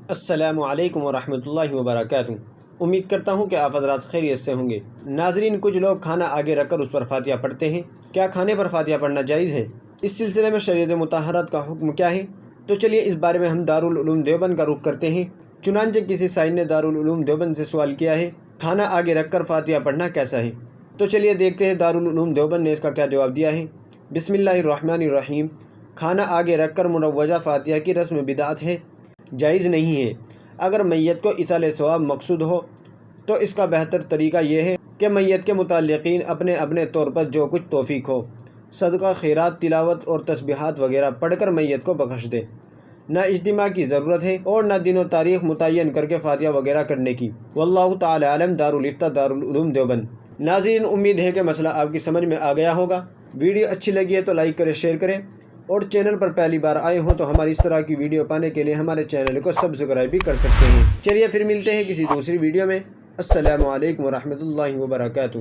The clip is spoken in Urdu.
السلام علیکم ورحمۃ اللہ وبرکاتہ۔ امید کرتا ہوں کہ آپ حضرات خیریت سے ہوں گے۔ ناظرین، کچھ لوگ کھانا آگے رکھ کر اس پر فاتحہ پڑھتے ہیں۔ کیا کھانے پر فاتحہ پڑھنا جائز ہے؟ اس سلسلے میں شریعت مطہرات کا حکم کیا ہے؟ تو چلیے اس بارے میں ہم دارالعلوم دیوبند کا رخ کرتے ہیں۔ چنانچہ کسی سائل نے دارالعلوم دیوبند سے سوال کیا ہے، کھانا آگے رکھ کر فاتحہ پڑھنا کیسا ہے؟ تو چلیے دیکھتے ہیں دارالعلوم دیوبند نے اس کا کیا جواب دیا ہے۔ بسم اللہ الرحمن الرحیم۔ کھانا آگے رکھ کر مروجہ فاتحہ کی رسم بدعت ہے، جائز نہیں ہے۔ اگر میت کو ایصال ثواب مقصود ہو تو اس کا بہتر طریقہ یہ ہے کہ میت کے متعلقین اپنے اپنے طور پر جو کچھ توفیق ہو، صدقہ، خیرات، تلاوت اور تسبیحات وغیرہ پڑھ کر میت کو بخش دے۔ نہ اجتماع کی ضرورت ہے اور نہ دن و تاریخ متعین کر کے فاتحہ وغیرہ کرنے کی۔ واللہ تعالی عالم۔ دارالفتہ، دارالعلوم دیوبند۔ ناظرین، امید ہے کہ مسئلہ آپ کی سمجھ میں آ گیا ہوگا۔ ویڈیو اچھی لگی ہے تو لائک کریں، شیئر کریں، اور چینل پر پہلی بار آئے ہوں تو ہماری اس طرح کی ویڈیو پانے کے لیے ہمارے چینل کو سبسکرائب بھی کر سکتے ہیں۔ چلیے پھر ملتے ہیں کسی دوسری ویڈیو میں۔ السلام علیکم ورحمۃ اللہ وبرکاتہ۔